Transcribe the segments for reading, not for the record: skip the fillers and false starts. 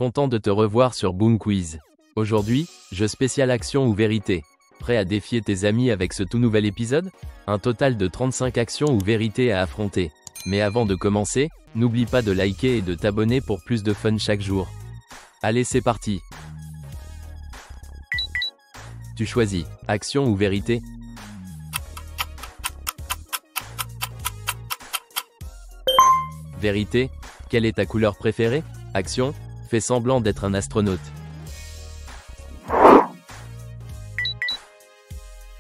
Content de te revoir sur Boom Quiz. Aujourd'hui, jeu spécial action ou vérité. Prêt à défier tes amis avec ce tout nouvel épisode? Un total de 35 actions ou vérités à affronter. Mais avant de commencer, n'oublie pas de liker et de t'abonner pour plus de fun chaque jour. Allez, c'est parti. Tu choisis, action ou vérité? Vérité, quelle est ta couleur préférée? Action, fais semblant d'être un astronaute.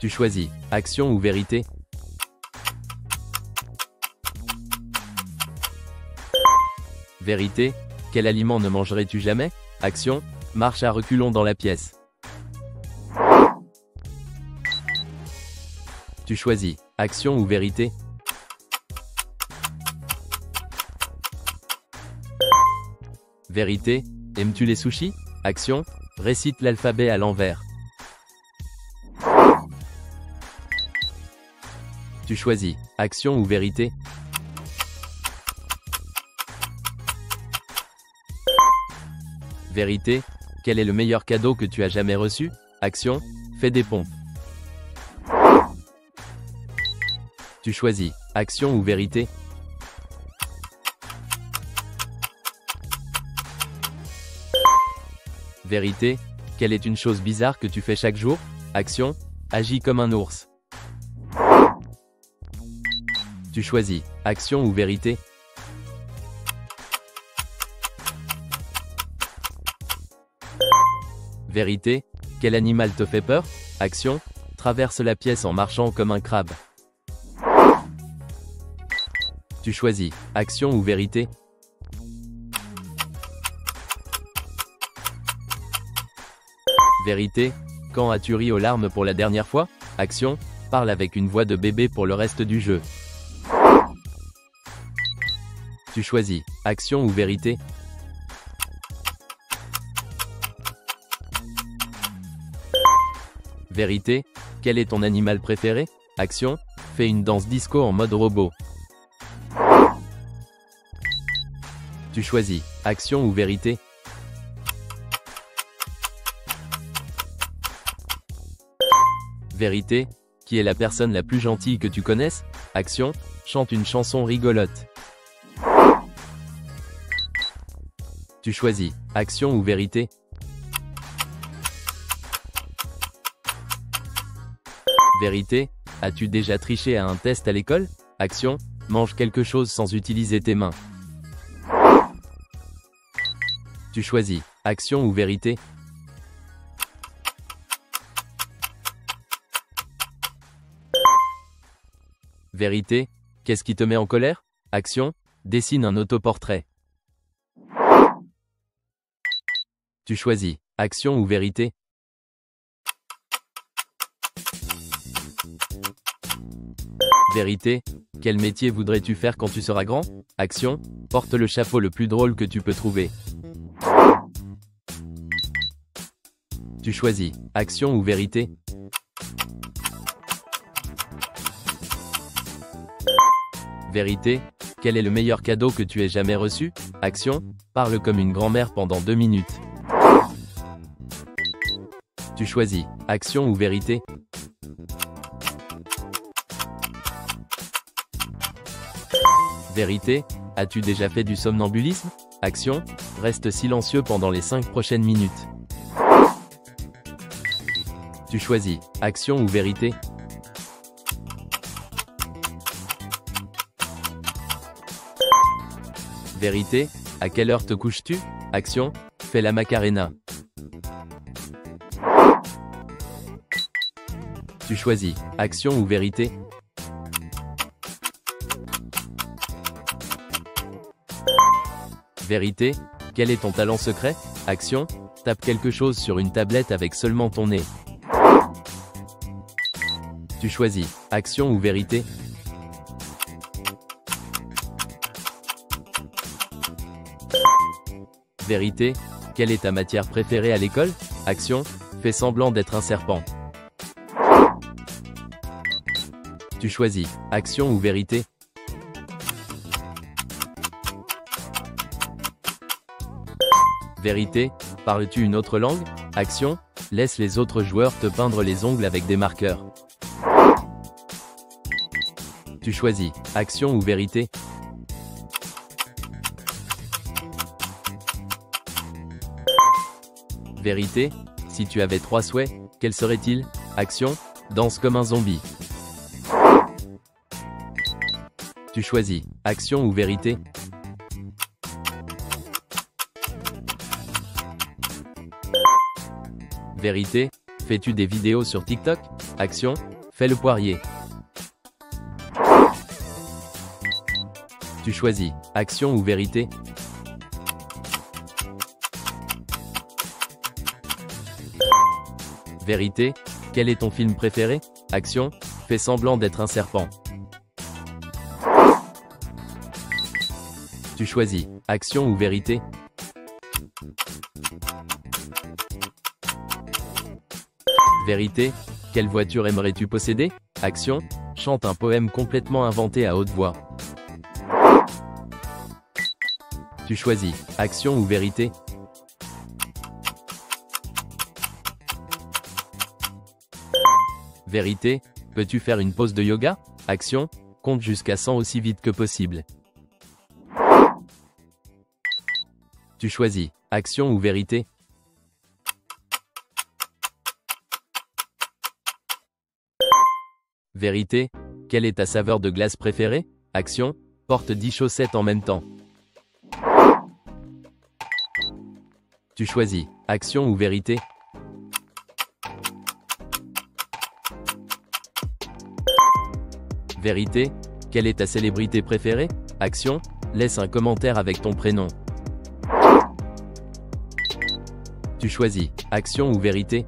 Tu choisis, action ou vérité? Vérité, quel aliment ne mangerais-tu jamais? Action, marche à reculons dans la pièce. Tu choisis, action ou vérité? Vérité, aimes-tu les sushis? Action, récite l'alphabet à l'envers. Tu choisis, action ou vérité? Vérité, quel est le meilleur cadeau que tu as jamais reçu? Action, fais des pompes. Tu choisis, action ou vérité? Vérité, quelle est une chose bizarre que tu fais chaque jour? Action, agis comme un ours. Tu choisis, action ou vérité? Vérité, quel animal te fait peur? Action, traverse la pièce en marchant comme un crabe. Tu choisis, action ou vérité? Vérité, quand as-tu ri aux larmes pour la dernière fois? Action, parle avec une voix de bébé pour le reste du jeu. Tu choisis, action ou vérité? Vérité, quel est ton animal préféré? Action, fais une danse disco en mode robot. Tu choisis, action ou vérité? Vérité, qui est la personne la plus gentille que tu connaisses? Action, chante une chanson rigolote. Tu choisis, action ou vérité? Vérité, as-tu déjà triché à un test à l'école? Action, mange quelque chose sans utiliser tes mains. Tu choisis, action ou vérité? Vérité, qu'est-ce qui te met en colère? Action, dessine un autoportrait. Tu choisis, action ou vérité? Vérité, quel métier voudrais-tu faire quand tu seras grand? Action, porte le chapeau le plus drôle que tu peux trouver. Tu choisis, action ou vérité? Vérité, quel est le meilleur cadeau que tu aies jamais reçu? Action, parle comme une grand-mère pendant 2 minutes. Tu choisis, action ou vérité? Vérité, as-tu déjà fait du somnambulisme? Action, reste silencieux pendant les 5 prochaines minutes. Tu choisis, action ou vérité? Vérité, à quelle heure te couches-tu? Action, fais la Macarena. Tu choisis, action ou vérité? Vérité, quel est ton talent secret? Action, tape quelque chose sur une tablette avec seulement ton nez. Tu choisis, action ou vérité? Vérité, quelle est ta matière préférée à l'école? Action, fais semblant d'être un serpent. Tu choisis, action ou vérité? Vérité, parles-tu une autre langue? Action, laisse les autres joueurs te peindre les ongles avec des marqueurs. Tu choisis, action ou vérité? Vérité, si tu avais 3 souhaits, quels seraient-ils? Action, danse comme un zombie. Tu choisis, action ou vérité? Vérité, fais-tu des vidéos sur TikTok? Action, fais le poirier. Tu choisis, action ou vérité? Vérité, quel est ton film préféré? Action, fais semblant d'être un serpent. Tu choisis, action ou vérité? Vérité, quelle voiture aimerais-tu posséder? Action, chante un poème complètement inventé à haute voix. Tu choisis, action ou vérité? Vérité, peux-tu faire une pause de yoga? Action, compte jusqu'à 100 aussi vite que possible. Tu choisis, action ou vérité? Vérité, quelle est ta saveur de glace préférée? Action, porte 10 chaussettes en même temps. Tu choisis, action ou vérité? Vérité, quelle est ta célébrité préférée? Action, laisse un commentaire avec ton prénom. Tu choisis, action ou vérité?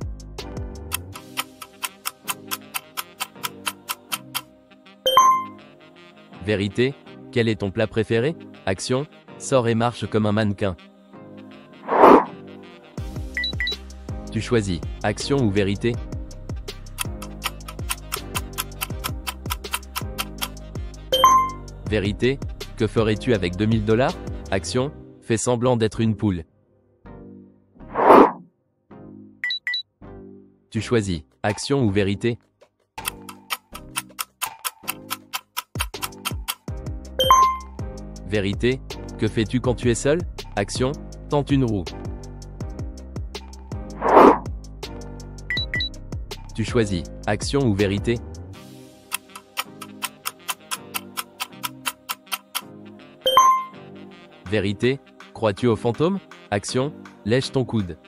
Vérité, quel est ton plat préféré? Action, sors et marche comme un mannequin. Tu choisis, action ou vérité? Vérité, que ferais-tu avec 2000 $? Action, fais semblant d'être une poule. Tu choisis, action ou vérité? Vérité, que fais-tu quand tu es seul? Action, tente une roue. Tu choisis, action ou vérité? Vérité, crois-tu aux fantômes? Action, lèche ton coude.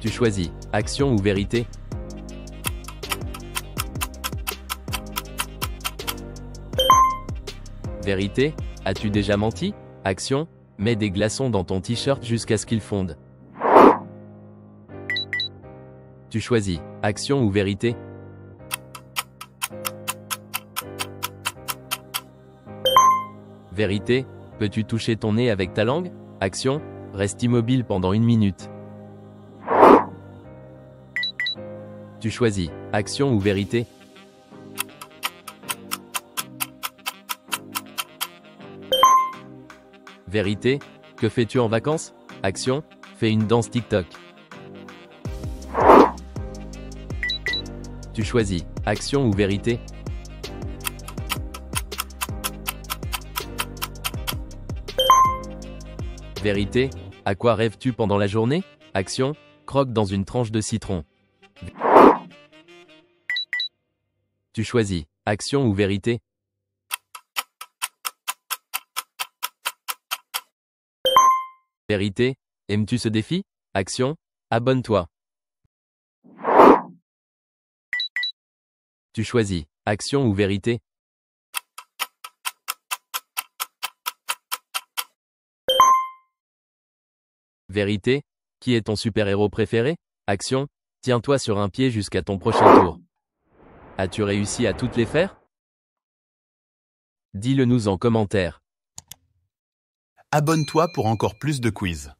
Tu choisis, action ou vérité? Vérité, as-tu déjà menti? Action, mets des glaçons dans ton t-shirt jusqu'à ce qu'ils fondent. Tu choisis, action ou vérité? Vérité, peux-tu toucher ton nez avec ta langue? Action, reste immobile pendant 1 minute. Tu choisis, action ou vérité? Vérité, que fais-tu en vacances? Action, fais une danse TikTok. Tu choisis, action ou vérité? Vérité, à quoi rêves-tu pendant la journée? Action, croque dans une tranche de citron. Tu choisis, action ou vérité? Vérité, aimes-tu ce défi? Action, abonne-toi. Tu choisis, action ou vérité? Vérité, qui est ton super-héros préféré? Action, tiens-toi sur un pied jusqu'à ton prochain tour. As-tu réussi à toutes les faire? Dis-le nous en commentaire. Abonne-toi pour encore plus de quiz.